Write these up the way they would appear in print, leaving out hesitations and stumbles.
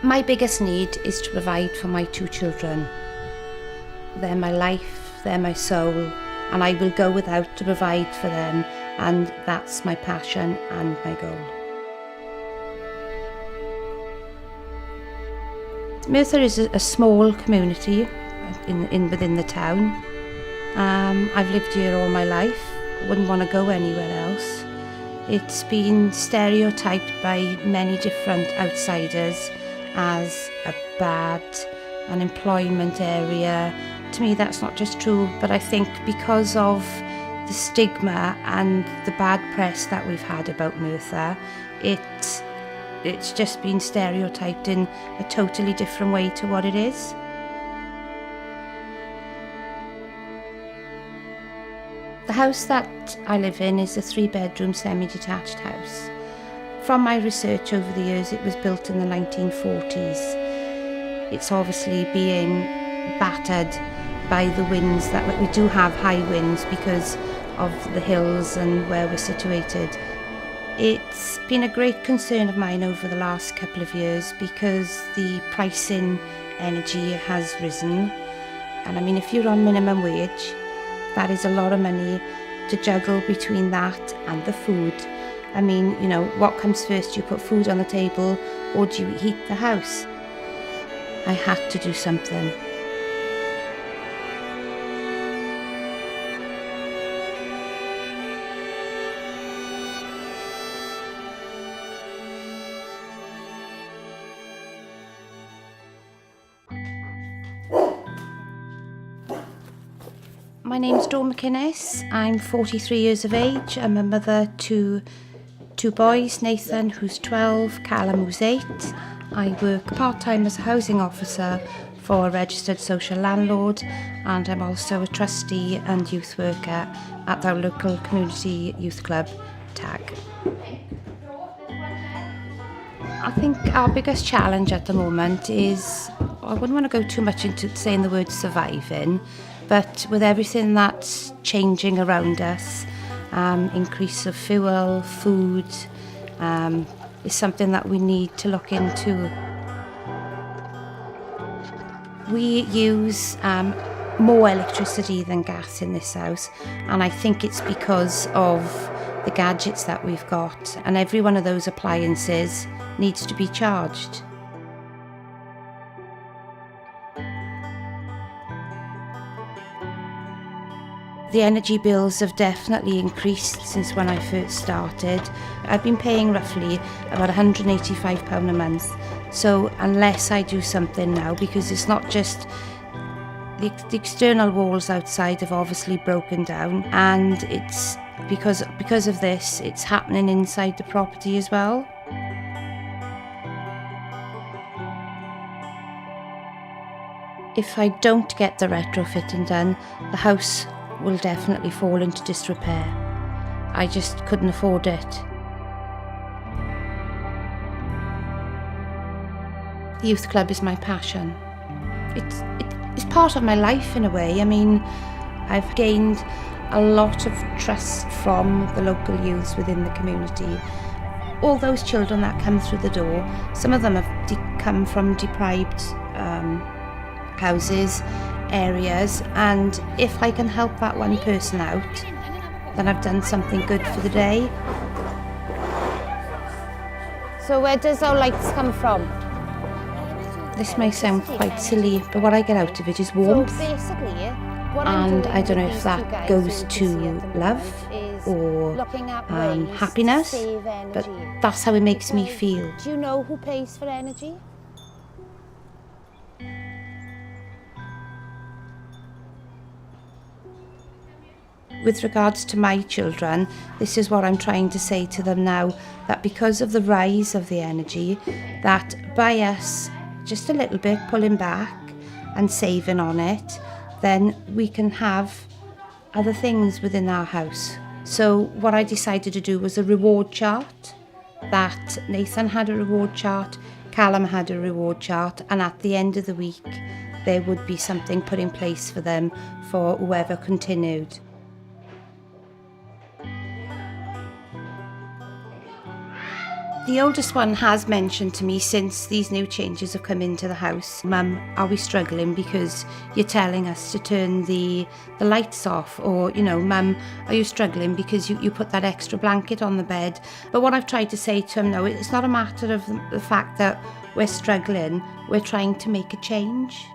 My biggest need is to provide for my 2 children. They're my life, they're my soul, and I will go without to provide for them, and that's my passion and my goal. Merthyr is a small community within the town. I've lived here all my life, wouldn't want to go anywhere else. It's been stereotyped by many different outsiders as a bad unemployment area. To me, that's not just true, but I think because of the stigma and the bad press that we've had about Merthyr, it's just been stereotyped in a totally different way to what it is. The house that I live in is a 3-bedroom semi-detached house. From my research over the years, it was built in the 1940s. It's obviously being battered by the winds that we do have high winds because of the hills and where we're situated. It's been a great concern of mine over the last couple of years because the price in energy has risen. And I mean, if you're on minimum wage, that is a lot of money to juggle between that and the food. I mean, you know, what comes first? Do you put food on the table or do you heat the house? I had to do something. My name's McInnes. I'm 43 years of age. I'm a mother to 2 boys, Nathan, who's 12, Callum, who's 8. I work part-time as a housing officer for a registered social landlord, and I'm also a trustee and youth worker at our local community youth club, TAG. I think our biggest challenge at the moment is, I wouldn't want to go too much into saying the word surviving, but with everything that's changing around us, increase of fuel, food, is something that we need to look into. We use more electricity than gas in this house, and I think it's because of the gadgets that we've got, and every one of those appliances needs to be charged. The energy bills have definitely increased since when I first started. I've been paying roughly about £185 a month. So unless I do something now, because it's not just the external walls outside have obviously broken down, and it's because of this, it's happening inside the property as well. If I don't get the retrofitting done, the house will definitely fall into disrepair. I just couldn't afford it. The youth club is my passion. It's part of my life in a way. I mean, I've gained a lot of trust from the local youths within the community. All those children that come through the door, some of them have come from deprived houses, areas, and if I can help that one person out, then I've done something good for the day. So where does our lights come from? This may sound quite silly, but what I get out of it is warmth. So basically, And I don't know if that goes to love or happiness, but that's how it makes me feel. Do you know who pays for energy? With regards to my children, this is what I'm trying to say to them now, that because of the rise of the energy, that by us just a little bit pulling back and saving on it, then we can have other things within our house. So what I decided to do was a reward chart, that Nathan had a reward chart, Callum had a reward chart, and at the end of the week there would be something put in place for them for whoever continued. The oldest one has mentioned to me since these new changes have come into the house, Mum, are we struggling because you're telling us to turn the lights off? Or, Mum, are you struggling because you put that extra blanket on the bed? But what I've tried to say to him, no, it's not a matter of the fact that we're struggling, we're trying to make a change.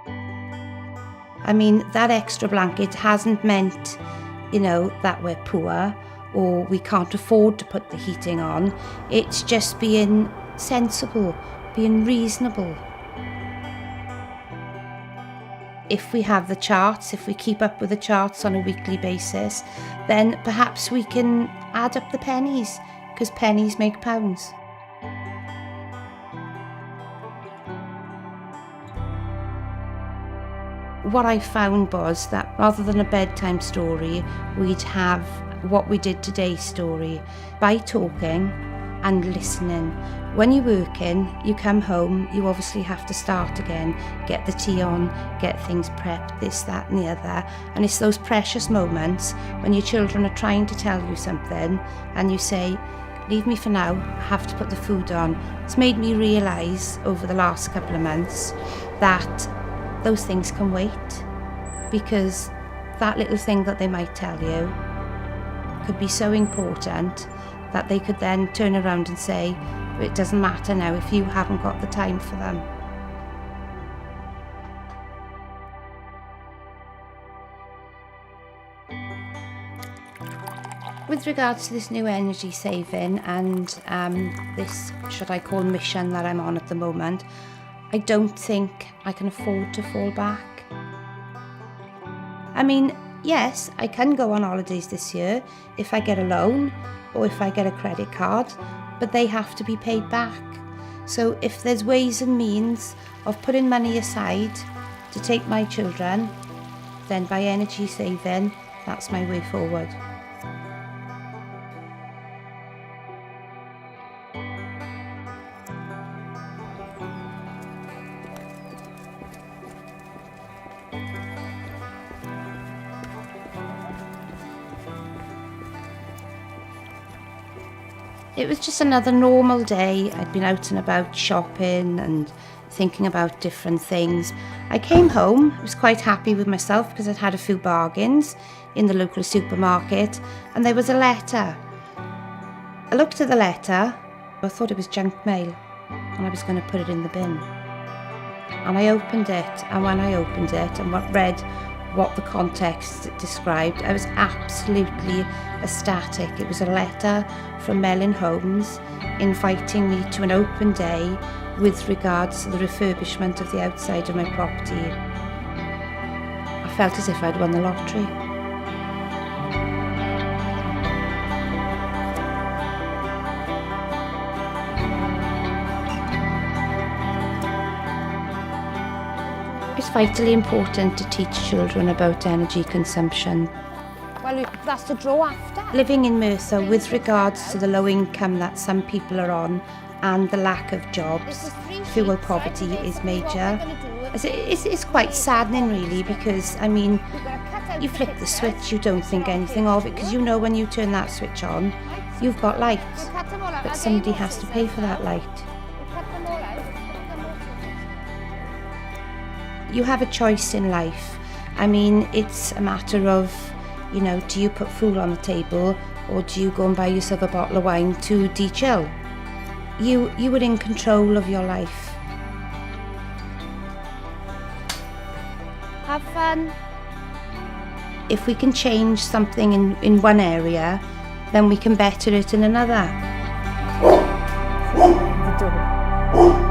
I mean, that extra blanket hasn't meant, that we're poor or we can't afford to put the heating on. It's just being sensible, being reasonable. If we have the charts, if we keep up with the charts on a weekly basis, then perhaps we can add up the pennies, because pennies make pounds. What I found was that rather than a bedtime story, we'd have what we did today story by talking and listening. When you're working, you come home, you obviously have to start again, get the tea on, get things prepped, this, that and the other. And it's those precious moments when your children are trying to tell you something and you say, leave me for now, I have to put the food on. It's made me realise over the last couple of months that those things can wait, because that little thing that they might tell you could be so important that they could then turn around and say, it doesn't matter now if you haven't got the time for them. With regards to this new energy saving and this, should I call, mission that I'm on at the moment, I don't think I can afford to fall back. I mean, yes, I can go on holidays this year if I get a loan or if I get a credit card, but they have to be paid back. So if there's ways and means of putting money aside to take my children, then by energy saving, that's my way forward. It was just another normal day. I'd been out and about shopping and thinking about different things. I came home, I was quite happy with myself because I'd had a few bargains in the local supermarket, and there was a letter. I looked at the letter, I thought it was junk mail, and I was going to put it in the bin. And I opened it, and when I opened it and read what the context described, I was absolutely ecstatic. It was a letter from Melin Homes inviting me to an open day with regards to the refurbishment of the outside of my property. I felt as if I'd won the lottery. It's vitally important to teach children about energy consumption. Well, that's the draw after. Living in Merthyr, with regards to the low income that some people are on and the lack of jobs, fuel poverty is major. It's quite saddening really, because I mean, you flick the switch, you don't think anything of it, because you know when you turn that switch on, you've got light, but somebody has to pay for that light. You have a choice in life. I mean, it's a matter of, do you put food on the table or do you go and buy yourself a bottle of wine to de-chill? You are in control of your life. Have fun. If we can change something in one area, then we can better it in another. The door.